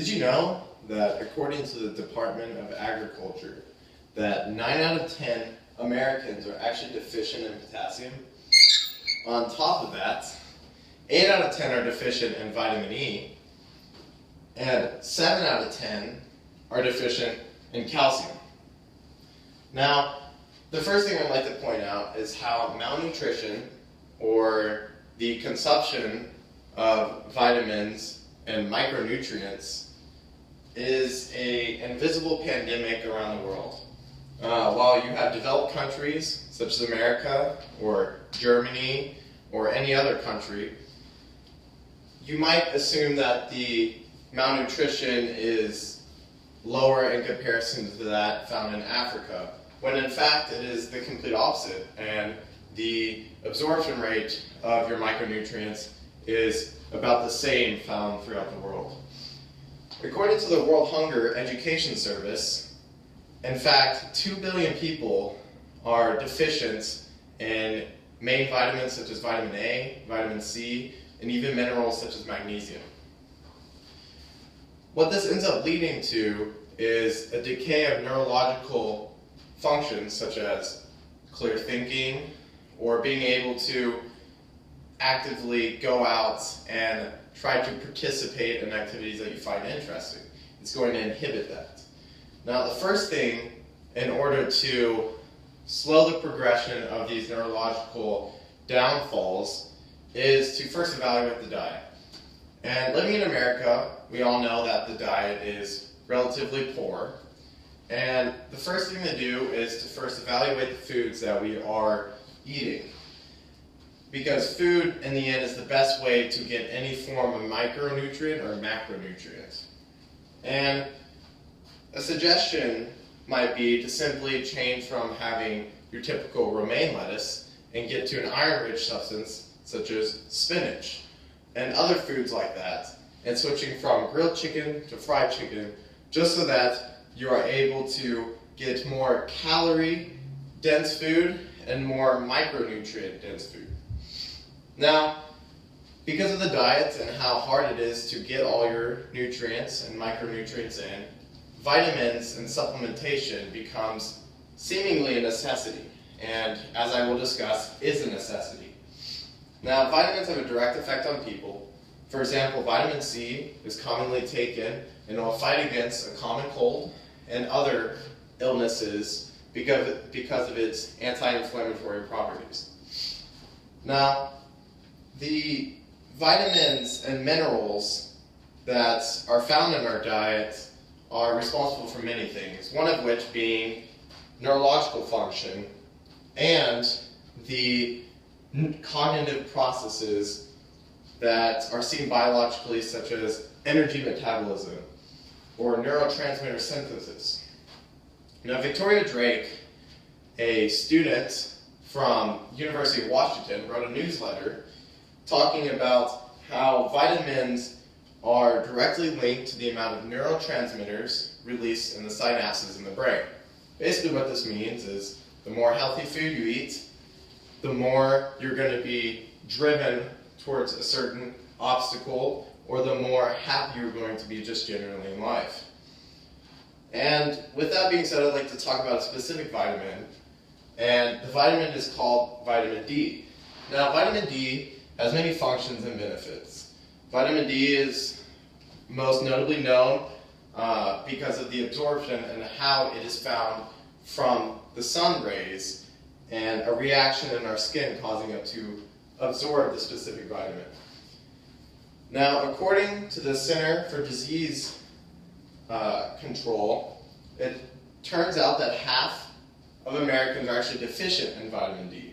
Did you know that according to the Department of Agriculture, that 9 out of 10 Americans are actually deficient in potassium? On top of that, 8 out of 10 are deficient in vitamin E, and 7 out of 10 are deficient in calcium. Now, the first thing I'd like to point out is how malnutrition, or the consumption of vitamins and micronutrients, is an invisible pandemic around the world. While you have developed countries such as America or Germany or any other country, you might assume that the malnutrition is lower in comparison to that found in Africa, when in fact it is the complete opposite, and the absorption rate of your micronutrients is about the same found throughout the world. According to the World Hunger Education Service, in fact, 2 billion people are deficient in main vitamins such as vitamin A, vitamin C, and even minerals such as magnesium. What this ends up leading to is a decay of neurological functions such as clear thinking, or being able to actively go out and try to participate in activities that you find interesting. It's going to inhibit that. Now, the first thing, in order to slow the progression of these neurological downfalls, is to first evaluate the diet. And living in America, we all know that the diet is relatively poor. And the first thing to do is to first evaluate the foods that we are eating. Because food, in the end, is the best way to get any form of micronutrient or macronutrient. And a suggestion might be to simply change from having your typical romaine lettuce and get to an iron-rich substance such as spinach and other foods like that, and switching from grilled chicken to fried chicken, just so that you are able to get more calorie-dense food and more micronutrient-dense food. Now, because of the diet and how hard it is to get all your nutrients and micronutrients in, vitamins and supplementation becomes seemingly a necessity, and as I will discuss, is a necessity. Now, vitamins have a direct effect on people. For example, vitamin C is commonly taken and will fight against a common cold and other illnesses because of its anti-inflammatory properties. Now, the vitamins and minerals that are found in our diet are responsible for many things, one of which being neurological function and the cognitive processes that are seen biologically, such as energy metabolism or neurotransmitter synthesis. Now, Victoria Drake, a student from University of Washington, wrote a newsletter talking about how vitamins are directly linked to the amount of neurotransmitters released in the synapses in the brain. Basically what this means is the more healthy food you eat, the more you're going to be driven towards a certain obstacle, or the more happy you're going to be just generally in life. And with that being said, I'd like to talk about a specific vitamin, and the vitamin is called vitamin D. Now, vitamin D has many functions and benefits. Vitamin D is most notably known because of the absorption and how it is found from the sun rays and a reaction in our skin causing it to absorb the specific vitamin. Now, according to the Center for Disease Control, it turns out that half of Americans are actually deficient in vitamin D.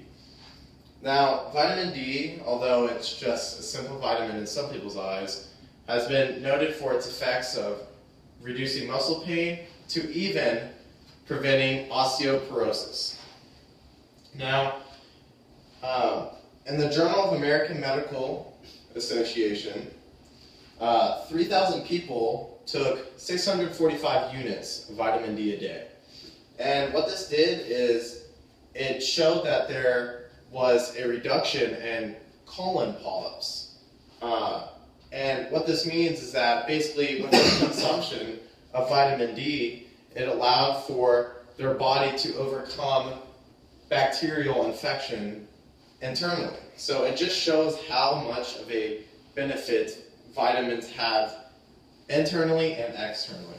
Now, vitamin D, although it's just a simple vitamin in some people's eyes, has been noted for its effects of reducing muscle pain to even preventing osteoporosis. Now, in the Journal of American Medical Association, 3,000 people took 645 units of vitamin D a day. And what this did is it showed that there was a reduction in colon polyps And what this means is that basically with the consumption of vitamin D, it allowed for their body to overcome bacterial infection internally. So it just shows how much of a benefit vitamins have internally and externally.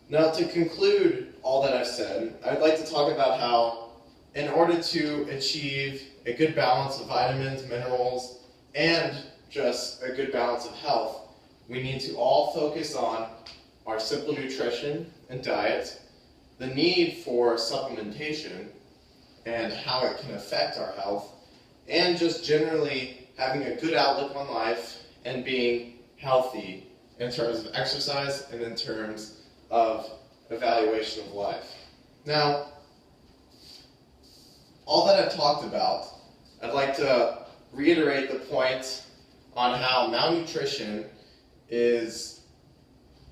Now, to conclude all that I've said, I'd like to talk about how in order to achieve a good balance of vitamins, minerals, and just a good balance of health, we need to all focus on our simple nutrition and diet, the need for supplementation and how it can affect our health, and just generally having a good outlook on life and being healthy in terms of exercise and in terms of evaluation of life. Now, all that I've talked about, I'd like to reiterate the point on how malnutrition is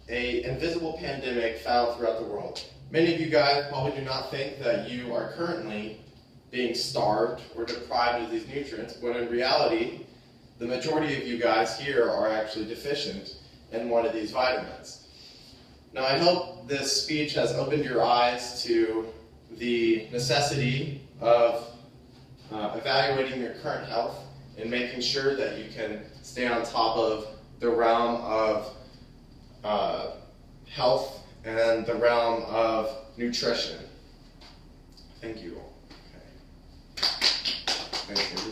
an invisible pandemic found throughout the world. Many of you guys probably do not think that you are currently being starved or deprived of these nutrients, when in reality, the majority of you guys here are actually deficient in one of these vitamins. Now, I hope this speech has opened your eyes to the necessity of evaluating your current health and making sure that you can stay on top of the realm of health and the realm of nutrition. Thank you all. Okay. Thank you.